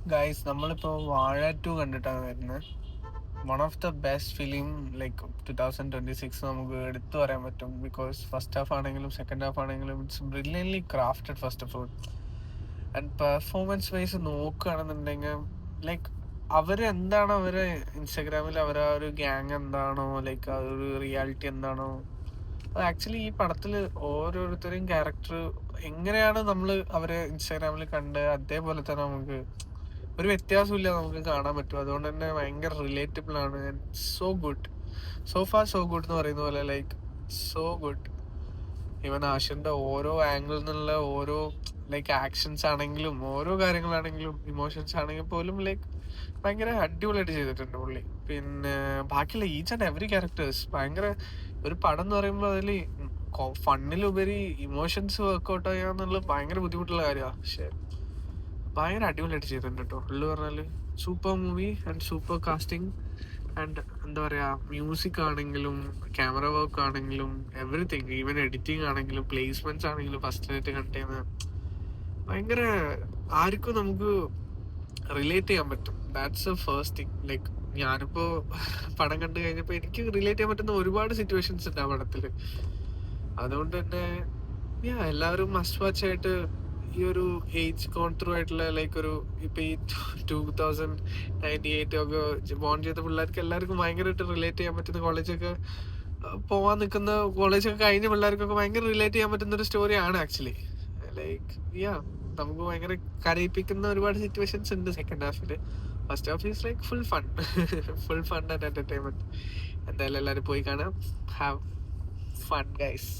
Guys നമ്മളിപ്പോ വാഴ 2 കണ്ടിട്ടാണ് വരുന്നത്. One of the best film like 2026 നമുക്ക് എടുത്തു പറയാൻ പറ്റും. ബിക്കോസ് ഫസ്റ്റ് ഹാഫ് ആണെങ്കിലും സെക്കൻഡ് ഹാഫ് ആണെങ്കിലും it's brilliantly crafted first of all. And performance wise നോക്കുകയാണെന്നുണ്ടെങ്കിൽ ലൈക്ക് അവരെന്താണ് അവര് ഇൻസ്റ്റാഗ്രാമിൽ അവരാ ഒരു ഗ്യാങ് എന്താണോ ലൈക്ക് ആ ഒരു റിയാലിറ്റി എന്താണോ അത് ആക്ച്വലി ഈ പടത്തിൽ ഓരോരുത്തരെയും ക്യാരക്ടർ എങ്ങനെയാണ് നമ്മൾ അവരെ ഇൻസ്റ്റാഗ്രാമിൽ കണ്ട് അതേപോലെ തന്നെ നമുക്ക് ഒരു വ്യത്യാസമില്ല നമുക്ക് കാണാൻ പറ്റും. അതുകൊണ്ട് തന്നെ ഭയങ്കര റിലേറ്റബിൾ ആണ്. So good, so far so good എന്ന് പറയുന്ന പോലെ ലൈക്ക് സോ ഗുഡ്. ഇവൻ ആഷിന്റെ ഓരോ ആംഗിളിൽ നിന്നുള്ള ഓരോ ലൈക്ക് ആക്ഷൻസ് ആണെങ്കിലും ഓരോ കാര്യങ്ങളാണെങ്കിലും ഇമോഷൻസ് ആണെങ്കിൽ പോലും ലൈക്ക് ഭയങ്കര അടിപൊളിയായിട്ട് ചെയ്തിട്ടുണ്ട് പുള്ളി. പിന്നെ ബാക്കിയുള്ള ഈച്ച് ആൻഡ് എവറി ക്യാരക്ടേഴ്സ് ഭയങ്കര ഒരു പടം എന്ന് പറയുമ്പോൾ അതിൽ ഫണ്ണിലുപരി ഇമോഷൻസ് വർക്ക്ഔട്ട് ചെയ്യാന്നുള്ളത് ഭയങ്കര ബുദ്ധിമുട്ടുള്ള കാര്യമാണ്. പക്ഷെ ഭയങ്കര അടിപൊളിയായിട്ട് ചെയ്തിട്ടുണ്ട് കേട്ടോ. ഉള്ളു പറഞ്ഞാല് super movie and super casting and എന്താ പറയാ മ്യൂസിക് ആണെങ്കിലും ക്യാമറ വർക്ക് ആണെങ്കിലും എവറിത്തിങ്, ഈവൻ എഡിറ്റിംഗ് ആണെങ്കിലും പ്ലേസ്മെന്റ്സ് ആണെങ്കിലും ഫസ്റ്റ് ആയിട്ട് കണ്ടുന്ന ഭയങ്കര ആർക്കും നമുക്ക് റിലേറ്റ് ചെയ്യാൻ പറ്റും. That's A first thing. Like ഞാനിപ്പോ പടം കണ്ടു കഴിഞ്ഞപ്പോ എനിക്ക് റിലേറ്റ് ചെയ്യാൻ പറ്റുന്ന ഒരുപാട് സിറ്റുവേഷൻസ് ഉണ്ട് ആ പടത്തില്. അതുകൊണ്ട് തന്നെ എല്ലാവരും മസ്റ്റ് വാച്ച് ആയിട്ട് ഈ ഒരു ഏജ് കോൺത്രൂ ആയിട്ടുള്ള ലൈക്ക് ഒരു ഇപ്പൊ ഈ 2098 ഒക്കെ ബോൺ ചെയ്ത പിള്ളേർക്ക് എല്ലാവർക്കും ഭയങ്കരമായിട്ട് റിലേറ്റ് ചെയ്യാൻ പറ്റുന്ന കോളേജൊക്കെ പോവാൻ നിൽക്കുന്ന കോളേജൊക്കെ കഴിഞ്ഞ പിള്ളേർക്കൊക്കെ ഭയങ്കര റിലേറ്റ് ചെയ്യാൻ പറ്റുന്ന ഒരു സ്റ്റോറിയാണ് ആക്ച്വലി. ലൈക്ക് നമുക്ക് ഭയങ്കര കരയിപ്പിക്കുന്ന ഒരുപാട് സിറ്റുവേഷൻസ് ഉണ്ട് second Hafil. First half is like full fun full fun and entertainment. എന്തായാലും എല്ലാവരും പോയി കാണാം. Have fun guys.